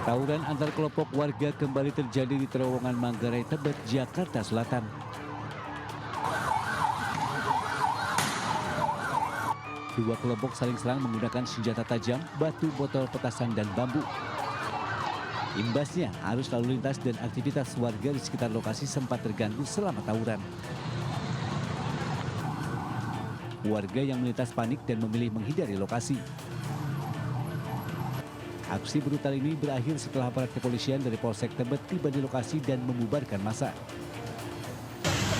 Tawuran antar kelompok warga kembali terjadi di terowongan Manggarai, Tebet, Jakarta Selatan. Dua kelompok saling serang menggunakan senjata tajam, batu, botol petasan, dan bambu. Imbasnya, arus lalu lintas dan aktivitas warga di sekitar lokasi sempat terganggu selama tawuran. Warga yang melintas panik dan memilih menghindari lokasi. Aksi brutal ini berakhir setelah aparat kepolisian dari Polsek Tebet tiba di lokasi dan membubarkan massa.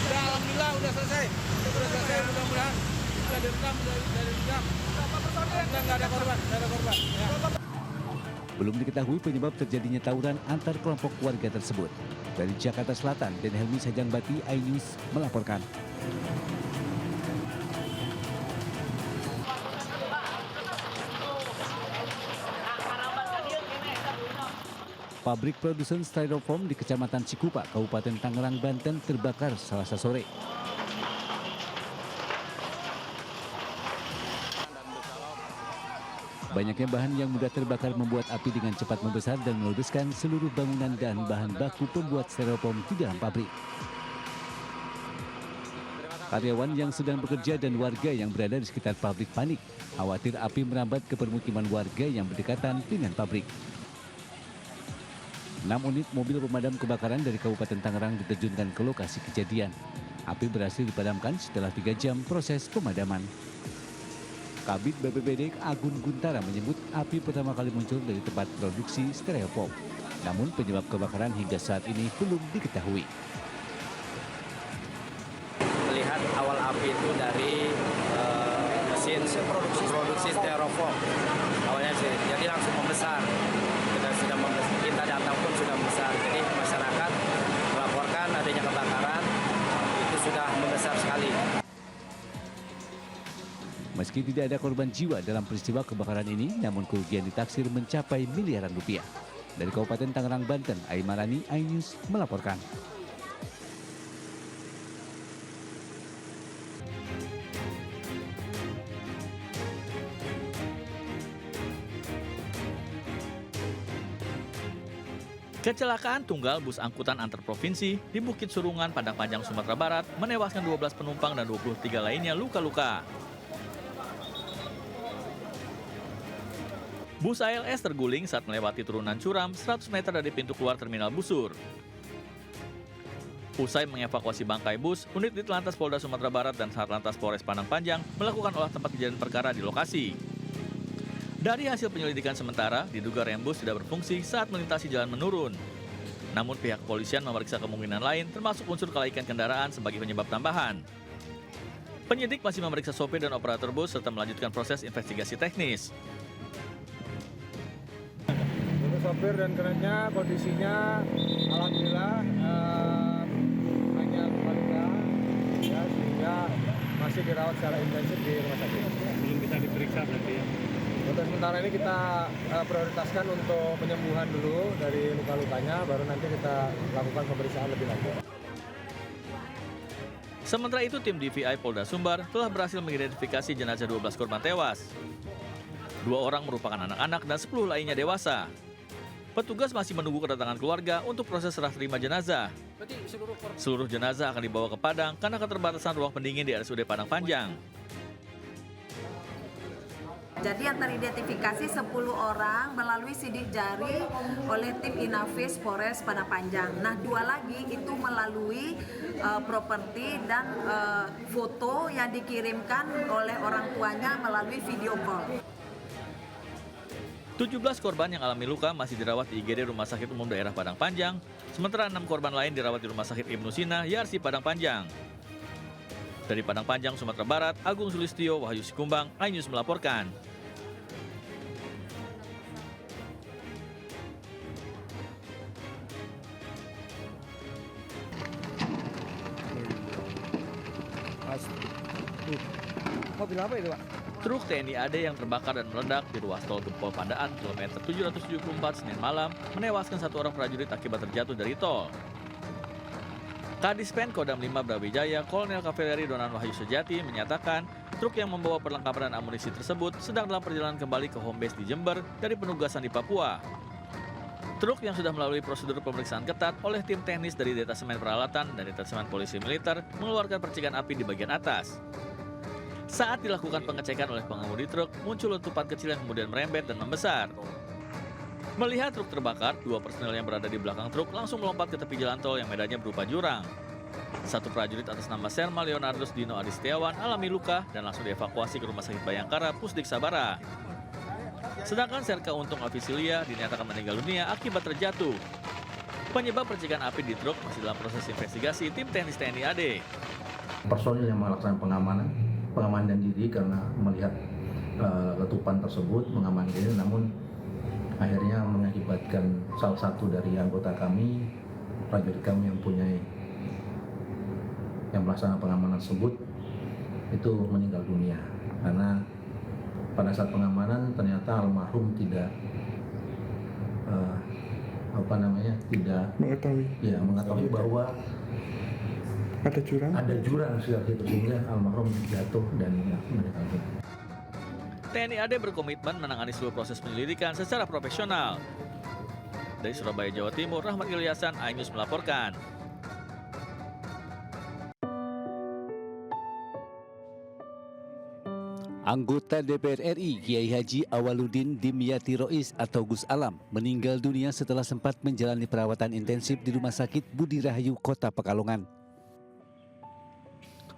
Alhamdulillah udah selesai. Mudah-mudahan sudah direkam, nggak ada korban, Ya. Belum diketahui penyebab terjadinya tawuran antar kelompok warga tersebut. Dari Jakarta Selatan, Den Helmi Sajangbati, iNews melaporkan. Pabrik produsen styrofoam di Kecamatan Cikupa, Kabupaten Tangerang, Banten terbakar Selasa sore. Banyaknya bahan yang mudah terbakar membuat api dengan cepat membesar dan meludeskan seluruh bangunan dan bahan baku pembuat styrofoam di dalam pabrik. Karyawan yang sedang bekerja dan warga yang berada di sekitar pabrik panik, khawatir api merambat ke permukiman warga yang berdekatan dengan pabrik. 6 unit mobil pemadam kebakaran dari Kabupaten Tangerang diterjunkan ke lokasi kejadian. Api berhasil dipadamkan setelah 3 jam proses pemadaman. Kabid BPBD Agun Guntara menyebut api pertama kali muncul dari tempat produksi styrofoam. Namun penyebab kebakaran hingga saat ini belum diketahui. Melihat awal api itu dari mesin produksi styrofoam. Awalnya sih, jadi langsung membesar. Kita datang pun sudah membesar. Jadi masyarakat melaporkan adanya kebakaran itu sudah membesar sekali. Meski tidak ada korban jiwa dalam peristiwa kebakaran ini, namun kerugian ditaksir mencapai miliaran rupiah. Dari Kabupaten Tangerang, Banten, Aimarani, iNews melaporkan. Kecelakaan tunggal bus angkutan antar provinsi di Bukit Surungan, Padang Panjang, Sumatera Barat menewaskan 12 penumpang dan 23 lainnya luka-luka. Bus ALS terguling saat melewati turunan curam 100 meter dari pintu keluar Terminal Busur. Usai mengevakuasi bangkai bus, unit Ditlantas Polda Sumatera Barat dan Satlantas Polres Padang Panjang melakukan olah tempat kejadian perkara di lokasi. Dari hasil penyelidikan sementara, diduga rem bus tidak berfungsi saat melintasi jalan menurun. Namun pihak kepolisian memeriksa kemungkinan lain termasuk unsur kelaikan kendaraan sebagai penyebab tambahan. Penyidik masih memeriksa sopir dan operator bus serta melanjutkan proses investigasi teknis. Untuk sopir dan kerennya kondisinya alhamdulillah hanya luka, ya, sehingga masih dirawat secara intensif di rumah sakit. Belum bisa diperiksa berarti ya? Untuk sementara ini kita prioritaskan untuk penyembuhan dulu dari luka-lukanya, baru nanti kita lakukan pemeriksaan lebih lanjut. Sementara itu, tim DVI Polda Sumbar telah berhasil mengidentifikasi jenazah 12 korban tewas. 2 orang merupakan anak-anak dan 10 lainnya dewasa. Petugas masih menunggu kedatangan keluarga untuk proses serah terima jenazah. Seluruh jenazah akan dibawa ke Padang karena keterbatasan ruang pendingin di RSUD Padang Panjang. Jadi yang teridentifikasi 10 orang melalui sidik jari oleh tim Inavis Polres Padang Panjang. Nah, 2 lagi itu melalui properti dan foto yang dikirimkan oleh orang tuanya melalui video call. 17 korban yang alami luka masih dirawat di IGD Rumah Sakit Umum Daerah Padang Panjang, sementara 6 korban lain dirawat di Rumah Sakit Ibnu Sina, Yarsi Padang Panjang. Dari Padang Panjang, Sumatera Barat, Agung Sulistyo, Wahyu Sikumbang, iNews melaporkan. Mobil apa itu, Pak? Truk TNI AD yang terbakar dan meledak di ruas tol Gempol Pandaan kilometer 774 Senin malam menewaskan 1 orang prajurit akibat terjatuh dari tol. Kadis Pen Kodam 5 Brawijaya, Kolonel Kavaleri Donan Wahyu Sejati menyatakan truk yang membawa perlengkapan dan amunisi tersebut sedang dalam perjalanan kembali ke home base di Jember dari penugasan di Papua. Truk yang sudah melalui prosedur pemeriksaan ketat oleh tim teknis dari Detasemen Peralatan dan Detasemen Polisi Militer mengeluarkan percikan api di bagian atas. Saat dilakukan pengecekan oleh pengemudi truk, muncul letupan kecil yang kemudian merembet dan membesar. Melihat truk terbakar, 2 personel yang berada di belakang truk langsung melompat ke tepi jalan tol yang medannya berupa jurang. Satu prajurit atas nama Serma Leonardus Dino Adistiawan alami luka dan langsung dievakuasi ke Rumah Sakit Bayangkara Pusdik Sabara. Sedangkan Serka Untung Avisilia dinyatakan meninggal dunia akibat terjatuh. Penyebab percikan api di truk masih dalam proses investigasi tim teknis TNI AD. Personil yang melaksanakan pengamanan diri karena melihat letupan tersebut, mengamankan diri, namun akhirnya mengakibatkan salah satu dari anggota kami, prajurit kami yang melaksanakan pengamanan tersebut itu meninggal dunia karena pada saat pengamanan ternyata almarhum tidak mengetahui bahwa ada jurang sekitar itu, sehingga almarhum jatuh dan meninggal dunia. TNI AD berkomitmen menangani seluruh proses penyelidikan secara profesional. Dari Surabaya, Jawa Timur, Rahmat Ilyasan, iNews melaporkan. Anggota DPR RI Kiai Haji Awaludin Dimyati Rois atau Gus Alam meninggal dunia setelah sempat menjalani perawatan intensif di Rumah Sakit Budi Rahayu, Kota Pekalongan.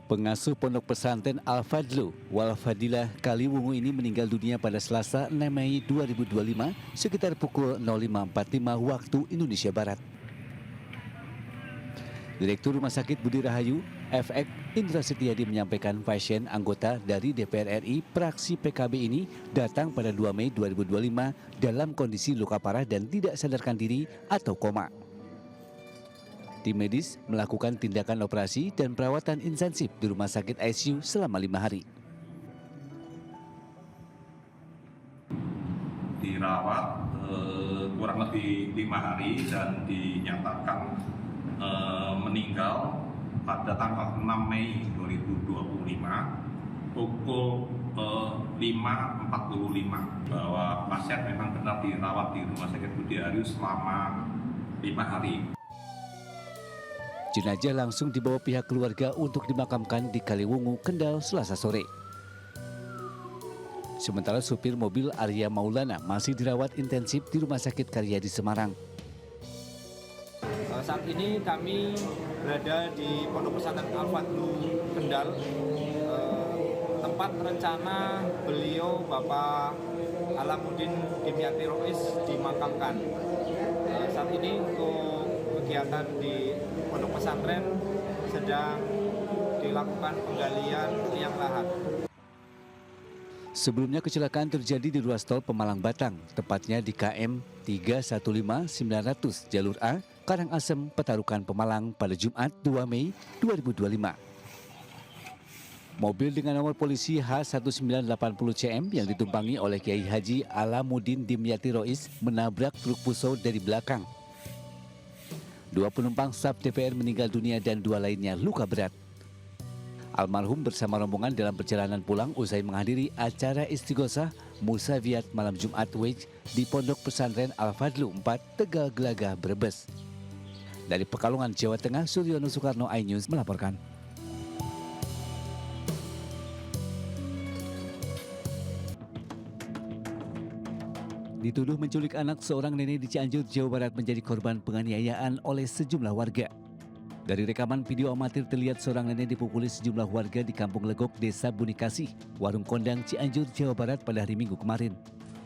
Pengasuh Pondok Pesantren Al-Fadlu Wal Fadilah Kaliwungu ini meninggal dunia pada Selasa 6 Mei 2025 sekitar pukul 05.45 waktu Indonesia Barat. Direktur Rumah Sakit Budi Rahayu, FX Indra Setiadi menyampaikan pasien anggota dari DPR RI praksi PKB ini datang pada 2 Mei 2025 dalam kondisi luka parah dan tidak sadarkan diri atau koma. Tim medis melakukan tindakan operasi dan perawatan intensif di rumah sakit ICU selama 5 hari. Dirawat kurang lebih 5 hari dan dinyatakan meninggal pada tanggal 6 Mei 2025 pukul 5.45 bahwa pasien memang benar dirawat di Rumah Sakit Budi Rahayu selama 5 hari. Jenazah langsung dibawa pihak keluarga untuk dimakamkan di Kaliwungu, Kendal, Selasa sore. Sementara supir mobil Arya Maulana masih dirawat intensif di Rumah Sakit Karyadi Semarang. Saat ini kami berada di Pondok Pesantren Al-Fadlu Kendal, tempat rencana beliau Bapak Alamuddin Dimyati Rois dimakamkan. Saat ini untuk kegiatan di Pondok Pesantren sedang dilakukan penggalian liang lahat. Sebelumnya kecelakaan terjadi di ruas tol Pemalang Batang, tepatnya di KM 315900 jalur A, Karangasem, Petarukan, Pemalang pada Jumat 2 Mei 2025. Mobil dengan nomor polisi H1980CM yang ditumpangi oleh Kiai Haji Alamuddin Dimyati Rois menabrak truk Fuso dari belakang. 2 penumpang staf DPR meninggal dunia dan 2 lainnya luka berat. Almarhum bersama rombongan dalam perjalanan pulang usai menghadiri acara istighosah Musawiat malam Jumat Wage di Pondok Pesantren Al-Fadlu 4 Tegal Gelagah, Brebes. Dari Pekalongan, Jawa Tengah, Suryono Soekarno, iNews melaporkan. Dituduh menculik anak, seorang nenek di Cianjur, Jawa Barat menjadi korban penganiayaan oleh sejumlah warga. Dari rekaman video amatir terlihat seorang nenek dipukuli sejumlah warga di Kampung Legok, Desa Bunikasih, Warung Kondang, Cianjur, Jawa Barat pada hari Minggu kemarin.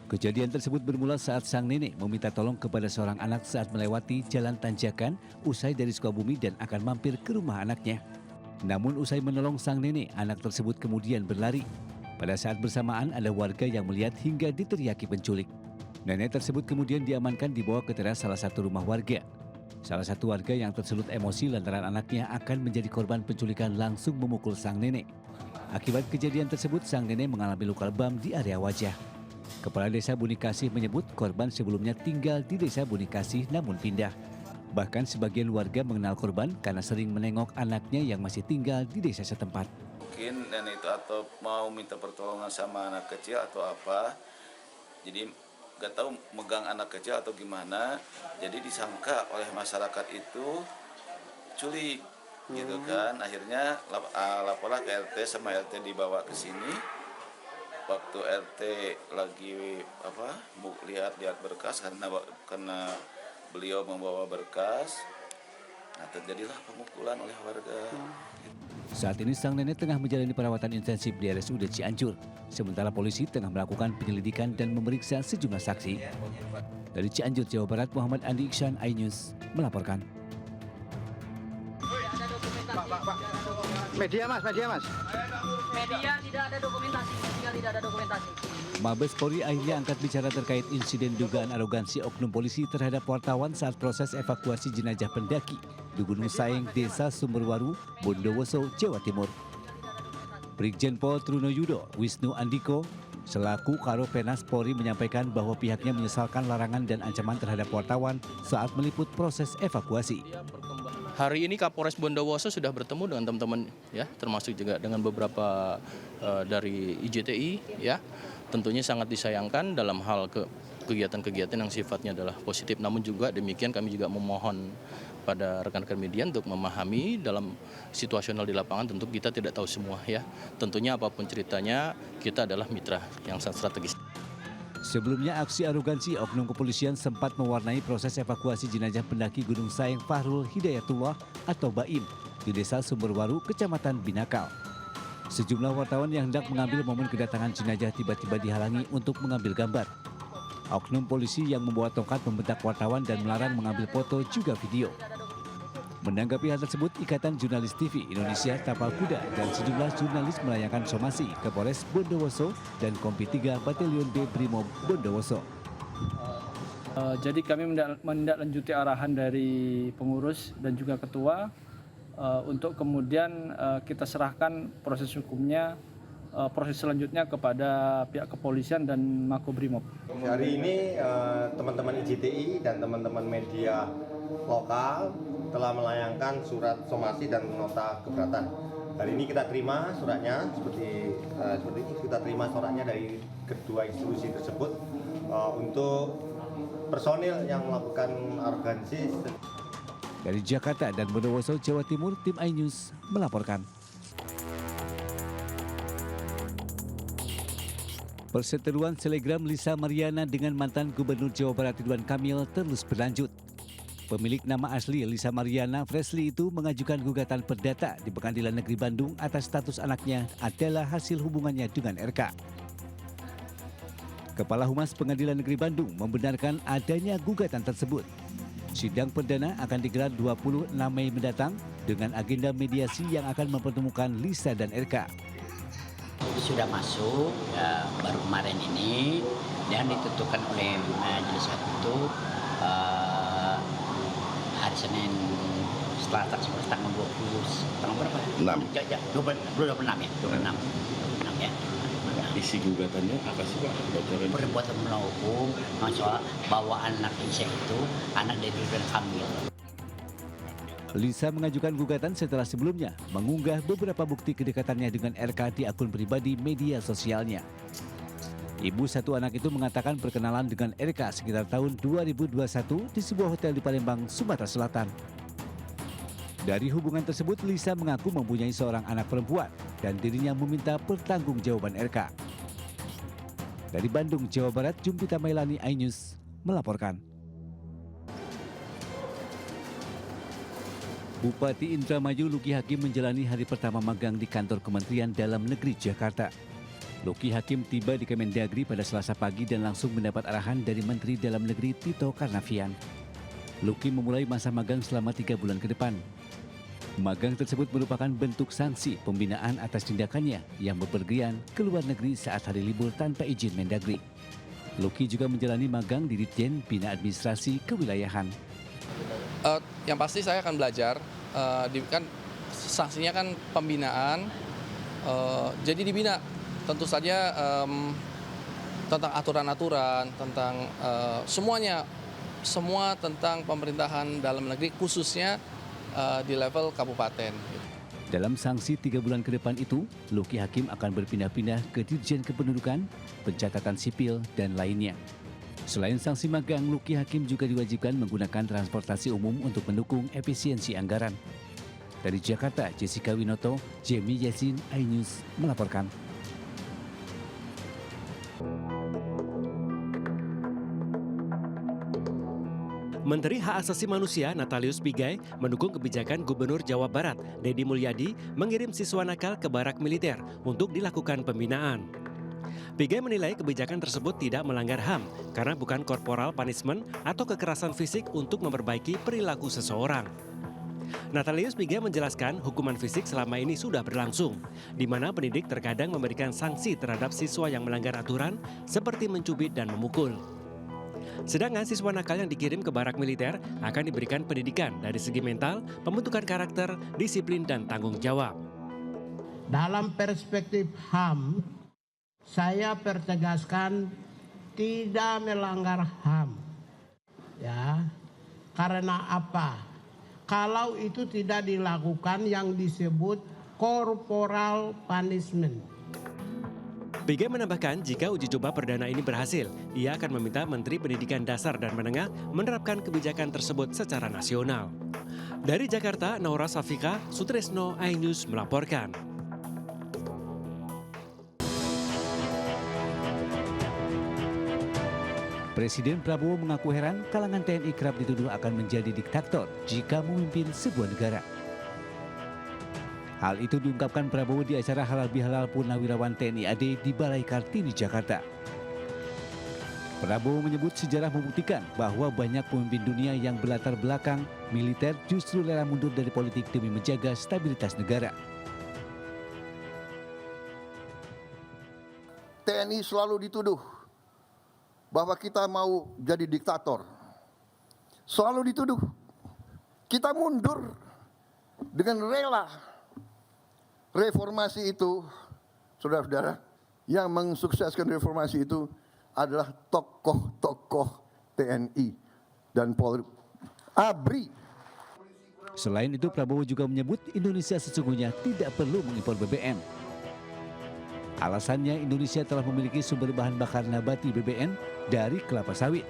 Kejadian tersebut bermula saat sang nenek meminta tolong kepada seorang anak saat melewati jalan tanjakan usai dari Sukabumi dan akan mampir ke rumah anaknya. Namun usai menolong sang nenek, anak tersebut kemudian berlari. Pada saat bersamaan ada warga yang melihat hingga diteriaki penculik. Nenek tersebut kemudian diamankan dibawa ke teras salah satu rumah warga. Salah satu warga yang tersulut emosi lantaran anaknya akan menjadi korban penculikan langsung memukul sang nenek. Akibat kejadian tersebut, sang nenek mengalami luka lebam di area wajah. Kepala Desa Bunikasih menyebut korban sebelumnya tinggal di Desa Bunikasih namun pindah. Bahkan sebagian warga mengenal korban karena sering menengok anaknya yang masih tinggal di desa setempat. Mungkin nenek itu atau mau minta pertolongan sama anak kecil atau apa. Jadi nggak tahu megang anak kecil atau gimana, jadi disangka oleh masyarakat itu culik gitu kan. Akhirnya laporlah ke RT, sama RT dibawa ke sini. Waktu RT lagi lihat berkas karena beliau membawa berkas, nah terjadilah pemukulan oleh warga. Saat ini sang nenek tengah menjalani perawatan intensif di RSUD Cianjur. Sementara polisi tengah melakukan penyelidikan dan memeriksa sejumlah saksi. Dari Cianjur, Jawa Barat, Muhammad Andi Iksan, iNews melaporkan. Media mas. Media tidak ada dokumentasi, tidak ada dokumentasi. Mabes Polri akhirnya angkat bicara terkait insiden dugaan arogansi oknum polisi terhadap wartawan saat proses evakuasi jenazah pendaki di Gunung Saeng, Desa Sumberwaru, Bondowoso, Jawa Timur. Brigjen Pol Trunoyudo Wisnu Andiko selaku Karopenas Polri menyampaikan bahwa pihaknya menyesalkan larangan dan ancaman terhadap wartawan saat meliput proses evakuasi. Hari ini Kapolres Bondowoso sudah bertemu dengan teman-teman ya, termasuk juga dengan beberapa dari IJTI ya. Tentunya sangat disayangkan dalam hal kegiatan-kegiatan yang sifatnya adalah positif. Namun juga demikian kami juga memohon pada rekan-rekan media untuk memahami dalam situasional di lapangan, tentu kita tidak tahu semua ya. Tentunya apapun ceritanya kita adalah mitra yang sangat strategis. Sebelumnya aksi arogansi oknum kepolisian sempat mewarnai proses evakuasi jenazah pendaki Gunung Saeng Fahrul Hidayatullah atau Baim di Desa Sumberwaru, Kecamatan Binakal. Sejumlah wartawan yang hendak mengambil momen kedatangan jenazah tiba-tiba dihalangi untuk mengambil gambar. Oknum polisi yang membawa tongkat membentak wartawan dan melarang mengambil foto juga video. Menanggapi hal tersebut, Ikatan Jurnalis TV Indonesia Tapal Kuda dan sejumlah jurnalis melayangkan somasi ke Polres Bondowoso dan Kompi 3 Batalion B Brimob Bondowoso. Jadi kami menindaklanjuti arahan dari pengurus dan juga ketua untuk kemudian kita serahkan proses hukumnya, proses selanjutnya kepada pihak kepolisian dan Makobrimob. Hari ini teman-teman IJTI dan teman-teman media lokal telah melayangkan surat somasi dan nota keberatan. Hari ini kita terima suratnya seperti ini, kita terima suratnya dari kedua institusi tersebut untuk personil yang melakukan arogansi. Dari Jakarta dan Bondowoso, Jawa Timur, tim iNews melaporkan. Perseteruan selegram Lisa Mariana dengan mantan Gubernur Jawa Barat Ridwan Kamil terus berlanjut. Pemilik nama asli Lisa Mariana Fresly itu mengajukan gugatan perdata di Pengadilan Negeri Bandung atas status anaknya adalah hasil hubungannya dengan RK. Kepala Humas Pengadilan Negeri Bandung membenarkan adanya gugatan tersebut. Sidang perdana akan digelar 26 Mei mendatang dengan agenda mediasi yang akan mempertemukan Lisa dan RK. Sudah masuk baru kemarin ini dan ditentukan oleh majelis hakim itu hari Senin setelah tanggal 20 tanggal berapa? 26 ya. Isi gugatannya apa sih Pak? Perbuatan melawan hukum, soal bawa anak Lisa itu anak dari Ridwan Kamil. Lisa mengajukan gugatan setelah sebelumnya mengunggah beberapa bukti kedekatannya dengan RK di akun pribadi media sosialnya. Ibu satu anak itu mengatakan perkenalan dengan RK sekitar tahun 2021 di sebuah hotel di Palembang, Sumatera Selatan. Dari hubungan tersebut, Lisa mengaku mempunyai seorang anak perempuan dan dirinya meminta pertanggungjawaban RK. Dari Bandung, Jawa Barat, Jumpita Mailani, iNews melaporkan. Bupati Indramayu Luki Hakim menjalani hari pertama magang di kantor Kementerian Dalam Negeri Jakarta. Luki Hakim tiba di Kemendagri pada Selasa pagi dan langsung mendapat arahan dari Menteri Dalam Negeri Tito Karnavian. Luki memulai masa magang selama 3 bulan ke depan. Magang tersebut merupakan bentuk sanksi pembinaan atas tindakannya yang bepergian ke luar negeri saat hari libur tanpa izin Mendagri. Luki juga menjalani magang di Ditjen Bina Administrasi Kewilayahan. Yang pasti saya akan belajar, kan sanksinya kan pembinaan, jadi dibina. Tentu saja tentang aturan-aturan, tentang semuanya, semua tentang pemerintahan dalam negeri, khususnya di level kabupaten. Dalam sanksi 3 bulan ke depan itu, Luki Hakim akan berpindah-pindah ke Dirjen Kependudukan, Pencatatan Sipil, dan lainnya. Selain sanksi magang, Luki Hakim juga diwajibkan menggunakan transportasi umum untuk mendukung efisiensi anggaran. Dari Jakarta, Jessica Winoto, Jamie Yasin, iNews melaporkan. Menteri Hak Asasi Manusia Natalius Pigai mendukung kebijakan Gubernur Jawa Barat Deddy Mulyadi mengirim siswa nakal ke barak militer untuk dilakukan pembinaan. Pigai menilai kebijakan tersebut tidak melanggar HAM karena bukan corporal punishment atau kekerasan fisik untuk memperbaiki perilaku seseorang. Natalius Pigai menjelaskan hukuman fisik selama ini sudah berlangsung, di mana pendidik terkadang memberikan sanksi terhadap siswa yang melanggar aturan seperti mencubit dan memukul. Sedangkan siswa nakal yang dikirim ke barak militer akan diberikan pendidikan dari segi mental, pembentukan karakter, disiplin, dan tanggung jawab. Dalam perspektif HAM, saya pertegaskan tidak melanggar HAM. Ya, karena apa? Kalau itu tidak dilakukan yang disebut corporal punishment. Pigai menambahkan jika uji coba perdana ini berhasil, ia akan meminta Menteri Pendidikan Dasar dan Menengah menerapkan kebijakan tersebut secara nasional. Dari Jakarta, Naura Safika, Sutresno, iNews melaporkan. Presiden Prabowo mengaku heran kalangan TNI kerap dituduh akan menjadi diktator jika memimpin sebuah negara. Hal itu diungkapkan Prabowo di acara Halal Bihalal Purnawirawan TNI AD di Balai Kartini, Jakarta. Prabowo menyebut sejarah membuktikan bahwa banyak pemimpin dunia yang berlatar belakang militer justru rela mundur dari politik demi menjaga stabilitas negara. TNI selalu dituduh bahwa kita mau jadi diktator. Selalu dituduh. Kita mundur dengan rela. Reformasi itu, saudara-saudara, yang mensukseskan reformasi itu adalah tokoh-tokoh TNI dan Polri. ABRI. Selain itu, Prabowo juga menyebut Indonesia sesungguhnya tidak perlu mengimpor BBM. Alasannya Indonesia telah memiliki sumber bahan bakar nabati BBM dari kelapa sawit.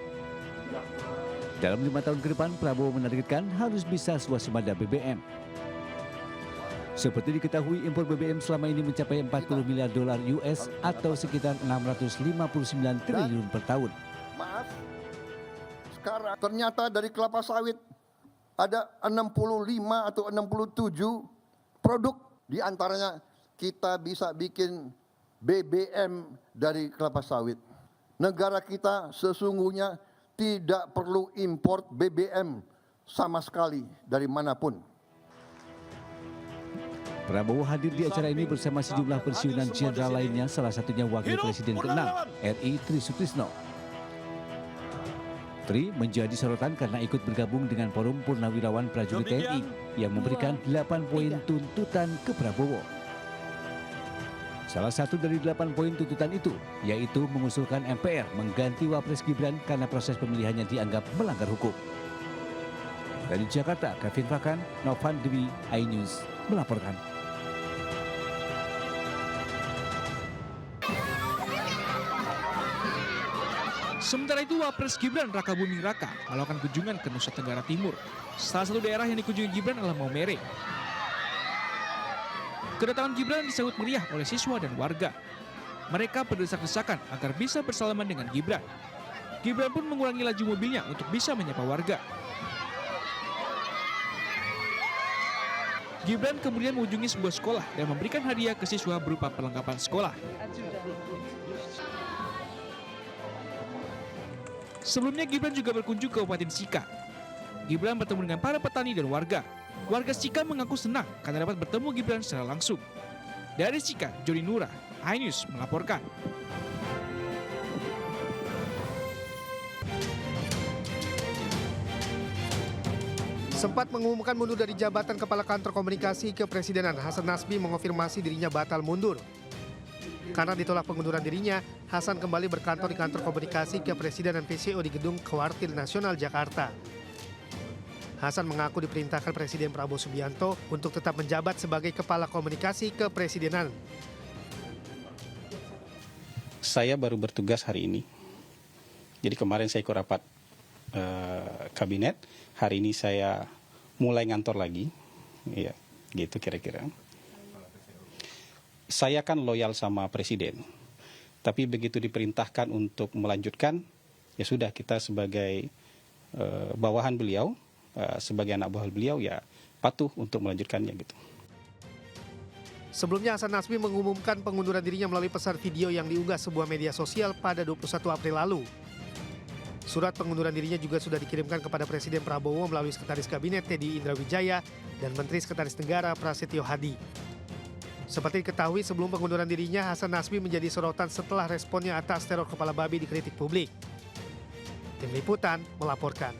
Dalam 5 tahun ke depan, Prabowo menargetkan harus bisa swasembada BBM. Seperti diketahui, impor BBM selama ini mencapai 40 miliar dolar US atau sekitar 659 triliun per tahun. Maaf, sekarang ternyata dari kelapa sawit ada 65 atau 67 produk. Di antaranya kita bisa bikin BBM dari kelapa sawit. Negara kita sesungguhnya tidak perlu impor BBM sama sekali dari manapun. Prabowo hadir di acara ini bersama sejumlah pensiunan jenderal lainnya, salah satunya Wakil Presiden ke-6 RI Tri Sutrisno. Tri menjadi sorotan karena ikut bergabung dengan Forum Purnawirawan Prajurit TNI yang memberikan 8 poin tuntutan ke Prabowo. Salah satu dari 8 poin tuntutan itu yaitu mengusulkan MPR mengganti Wapres Gibran karena proses pemilihannya dianggap melanggar hukum. Dari Jakarta, Kevin Fakan, Novan Dwi, iNews melaporkan. Sementara itu, Wapres Gibran Raka Buming Raka melakukan kunjungan ke Nusa Tenggara Timur. Salah satu daerah yang dikunjungi Gibran adalah Maumere. Kedatangan Gibran disambut meriah oleh siswa dan warga. Mereka berdesak-desakan agar bisa bersalaman dengan Gibran. Gibran pun mengurangi laju mobilnya untuk bisa menyapa warga. Gibran kemudian mengunjungi sebuah sekolah dan memberikan hadiah ke siswa berupa perlengkapan sekolah. Sebelumnya Gibran juga berkunjung ke Kabupaten Sika. Gibran bertemu dengan para petani dan warga. Warga Sika mengaku senang karena dapat bertemu Gibran secara langsung. Dari Sika, Joni Nura, iNews melaporkan. Sempat mengumumkan mundur dari jabatan Kepala Kantor Komunikasi Kepresidenan, Hasan Nasbi mengonfirmasi dirinya batal mundur. Karena ditolak pengunduran dirinya, Hasan kembali berkantor di Kantor Komunikasi Kepresidenan PCO di Gedung Kuartir Nasional Jakarta. Hasan mengaku diperintahkan Presiden Prabowo Subianto untuk tetap menjabat sebagai Kepala Komunikasi Kepresidenan. Saya baru bertugas hari ini. Jadi kemarin saya ikut rapat kabinet, hari ini saya mulai ngantor lagi, ya, gitu kira-kira. Saya kan loyal sama presiden, tapi begitu diperintahkan untuk melanjutkan, ya sudah, kita sebagai bawahan beliau, sebagai anak buah beliau, ya patuh untuk melanjutkannya gitu. Sebelumnya Hasan Nasbi mengumumkan pengunduran dirinya melalui pesan video yang diunggah sebuah media sosial pada 21 April lalu. Surat pengunduran dirinya juga sudah dikirimkan kepada Presiden Prabowo melalui Sekretaris Kabinet Teddy Indrawijaya dan Menteri Sekretaris Negara Prasetyo Hadi. Seperti diketahui, sebelum pengunduran dirinya, Hasan Nasbi menjadi sorotan setelah responnya atas teror kepala babi dikritik publik. Tim Liputan melaporkan.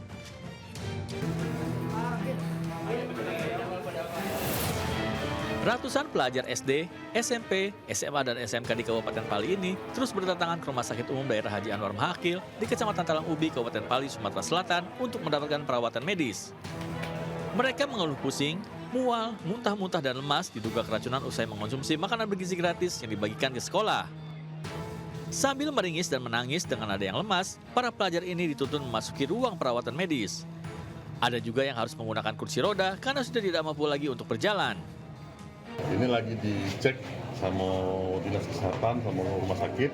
Ratusan pelajar SD, SMP, SMA, dan SMK di Kabupaten Pali ini terus berdatangan ke Rumah Sakit Umum Daerah Haji Anwar Mahakil di Kecamatan Talang Ubi, Kabupaten Pali, Sumatera Selatan untuk mendapatkan perawatan medis. Mereka mengeluh pusing, mual, muntah-muntah, dan lemas diduga keracunan usai mengonsumsi makanan bergizi gratis yang dibagikan ke sekolah. Sambil meringis dan menangis dengan nada yang lemas, para pelajar ini dituntun memasuki ruang perawatan medis. Ada juga yang harus menggunakan kursi roda karena sudah tidak mampu lagi untuk berjalan. Ini lagi dicek sama dinas kesehatan, sama rumah sakit.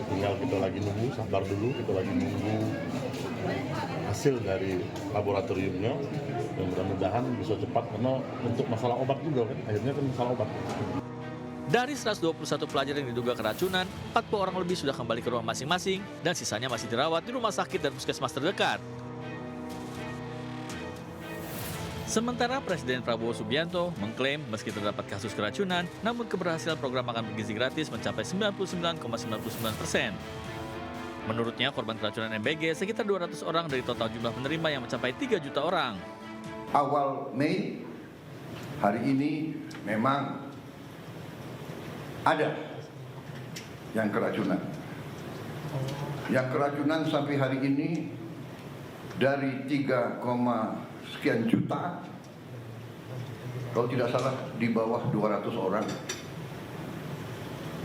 Tinggal kita lagi nunggu, sabar dulu, kita lagi nunggu hasil dari laboratoriumnya. Dan mudah-mudahan bisa cepat, karena untuk masalah obat juga kan, akhirnya kan masalah obat. Dari 121 pelajar yang diduga keracunan, 40 orang lebih sudah kembali ke rumah masing-masing dan sisanya masih dirawat di rumah sakit dan puskesmas terdekat. Sementara Presiden Prabowo Subianto mengklaim meski terdapat kasus keracunan, namun keberhasilan program makan bergizi gratis mencapai 99,99%. Menurutnya, korban keracunan MBG sekitar 200 orang dari total jumlah penerima yang mencapai 3 juta orang. Awal Mei, hari ini memang ada yang keracunan. Yang keracunan sampai hari ini dari 3, sekian juta, kalau tidak salah di bawah 200 orang.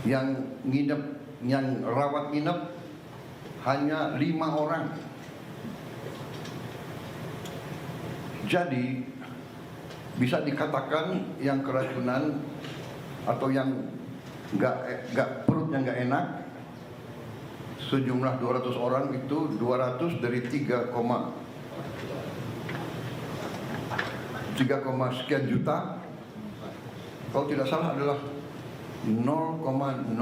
Yang nginep, yang rawat nginep hanya 5 orang. Jadi bisa dikatakan yang keracunan atau yang perutnya nggak enak sejumlah 200 orang itu 200 dari 3, sekian juta, kalau tidak salah adalah 0,005.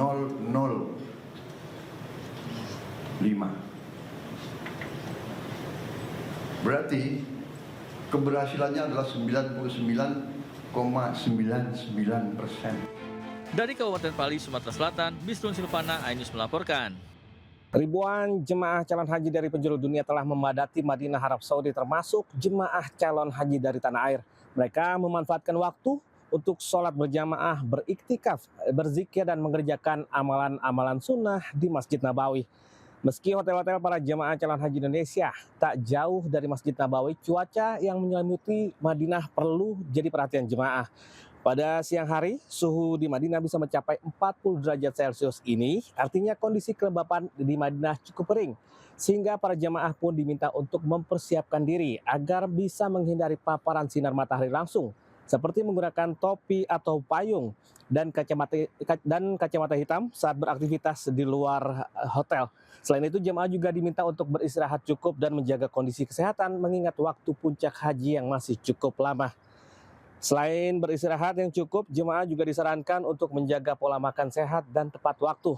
Berarti keberhasilannya adalah 99,99%. Dari Kabupaten Pali, Sumatera Selatan, Bisnun Silvana, iNews melaporkan. Ribuan jemaah calon haji dari penjuru dunia telah memadati Madinah, Arab Saudi, termasuk jemaah calon haji dari tanah air. Mereka memanfaatkan waktu untuk sholat berjamaah, beriktikaf, berzikir, dan mengerjakan amalan-amalan sunnah di Masjid Nabawi. Meski hotel-hotel para jemaah calon haji Indonesia tak jauh dari Masjid Nabawi, cuaca yang menyelimuti Madinah perlu jadi perhatian jemaah. Pada siang hari, suhu di Madinah bisa mencapai 40 derajat Celcius ini, artinya kondisi kelembapan di Madinah cukup kering. Sehingga para jemaah pun diminta untuk mempersiapkan diri agar bisa menghindari paparan sinar matahari langsung, seperti menggunakan topi atau payung dan kacamata hitam saat beraktivitas di luar hotel. Selain itu, jemaah juga diminta untuk beristirahat cukup dan menjaga kondisi kesehatan mengingat waktu puncak haji yang masih cukup lama. Selain beristirahat yang cukup, jemaah juga disarankan untuk menjaga pola makan sehat dan tepat waktu.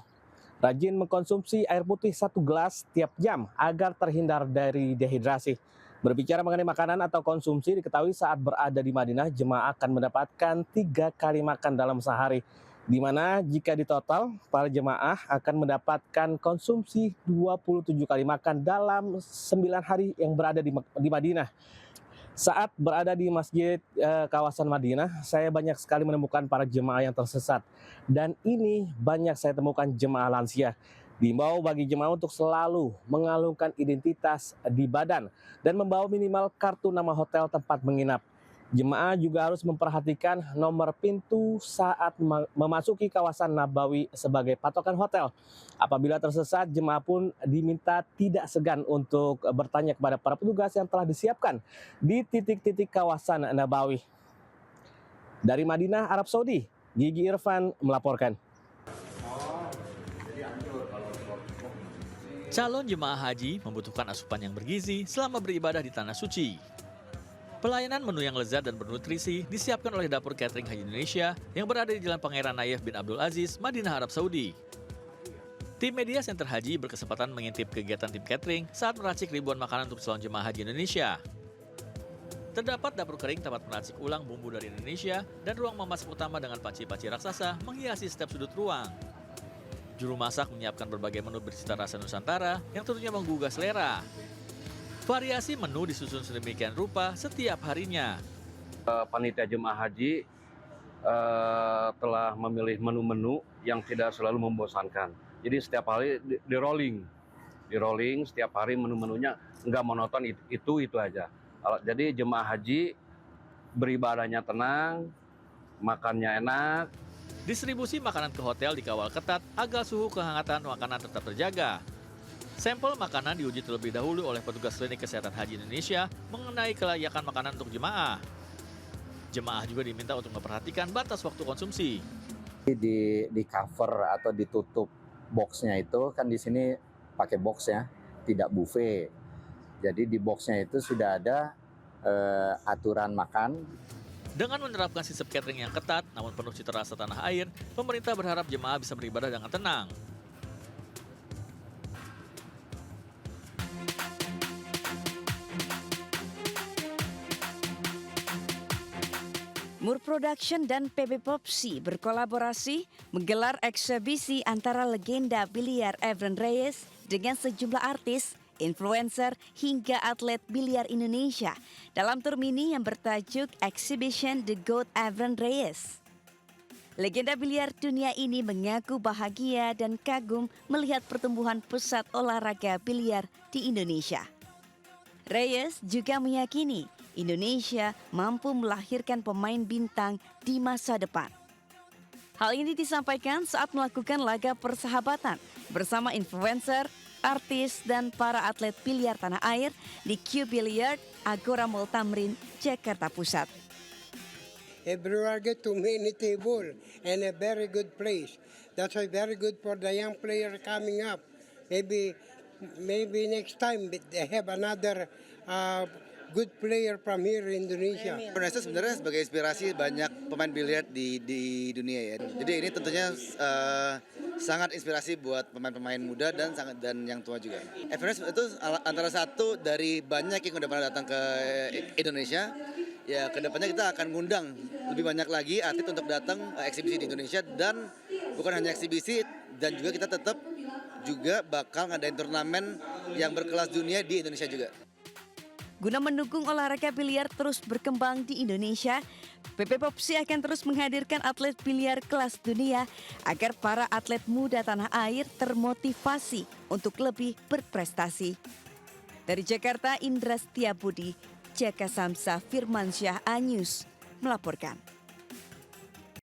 Rajin mengkonsumsi air putih 1 gelas tiap jam agar terhindar dari dehidrasi. Berbicara mengenai makanan atau konsumsi, diketahui saat berada di Madinah, jemaah akan mendapatkan 3 kali makan dalam sehari. Di mana jika ditotal, para jemaah akan mendapatkan konsumsi 27 kali makan dalam 9 hari yang berada di Madinah. Saat berada di masjid kawasan Madinah, saya banyak sekali menemukan para jemaah yang tersesat. Dan ini banyak saya temukan jemaah lansia. Diimbau bagi jemaah untuk selalu mengalungkan identitas di badan dan membawa minimal kartu nama hotel tempat menginap. Jemaah juga harus memperhatikan nomor pintu saat memasuki kawasan Nabawi sebagai patokan hotel. Apabila tersesat, jemaah pun diminta tidak segan untuk bertanya kepada para petugas yang telah disiapkan di titik-titik kawasan Nabawi. Dari Madinah, Arab Saudi, Gigi Irfan melaporkan. Calon jemaah haji membutuhkan asupan yang bergizi selama beribadah di Tanah Suci. Pelayanan menu yang lezat dan bernutrisi disiapkan oleh Dapur Catering Haji Indonesia yang berada di Jalan Pangeran Nayef bin Abdul Aziz, Madinah, Arab Saudi. Tim Media Center Haji berkesempatan mengintip kegiatan tim catering saat meracik ribuan makanan untuk calon jemaah haji Indonesia. Terdapat dapur kering tempat meracik ulang bumbu dari Indonesia dan ruang memasak utama dengan panci-panci raksasa menghiasi setiap sudut ruang. Juru masak menyiapkan berbagai menu bercita rasa Nusantara yang tentunya menggugah selera. Variasi menu disusun sedemikian rupa setiap harinya. Panitia jemaah haji telah memilih menu-menu yang tidak selalu membosankan. Jadi setiap hari di rolling setiap hari menu-menunya nggak monoton itu aja. Jadi jemaah haji beribadahnya tenang, makannya enak. Distribusi makanan ke hotel dikawal ketat agar suhu kehangatan makanan tetap terjaga. Sampel makanan diuji terlebih dahulu oleh petugas klinik kesehatan haji Indonesia mengenai kelayakan makanan untuk jemaah. Jemaah juga diminta untuk memperhatikan batas waktu konsumsi. Di cover atau ditutup boxnya itu kan di sini pakai box ya, tidak buffet. Jadi di boxnya itu sudah ada aturan makan. Dengan menerapkan sistem catering yang ketat namun penuh cita rasa tanah air, pemerintah berharap jemaah bisa beribadah dengan tenang. Mur Production dan PB Popsi berkolaborasi menggelar eksebisi antara legenda biliar Evren Reyes dengan sejumlah artis, influencer, hingga atlet biliar Indonesia dalam tur mini yang bertajuk Exhibition The GOAT Evren Reyes. Legenda biliar dunia ini mengaku bahagia dan kagum melihat pertumbuhan pesat olahraga biliar di Indonesia. Reyes juga meyakini Indonesia mampu melahirkan pemain bintang di masa depan. Hal ini disampaikan saat melakukan laga persahabatan bersama influencer, artis, dan para atlet biliar tanah air di Q Billiard, Agora Mall Tamrin, Jakarta Pusat. Everywhere get too many table and a very good place. That's why very good for the young player coming up. Maybe next time they have another good player from here in Indonesia. Indonesia sebenarnya sebagai inspirasi banyak pemain biliar di dunia ya. Jadi ini tentunya sangat inspirasi buat pemain-pemain muda dan yang tua juga. Everest itu antara satu dari banyak yang udah pernah datang ke Indonesia. Ya kedepannya kita akan ngundang lebih banyak lagi atlet untuk datang eksibisi di Indonesia, dan bukan hanya eksibisi, dan juga kita tetap juga bakal ngadain turnamen yang berkelas dunia di Indonesia juga. Guna mendukung olahraga biliar terus berkembang di Indonesia, PP Popsi akan terus menghadirkan atlet biliar kelas dunia agar para atlet muda tanah air termotivasi untuk lebih berprestasi. Dari Jakarta, Indra Setiabudi, Jaka Samsa Firmansyah Anyus melaporkan.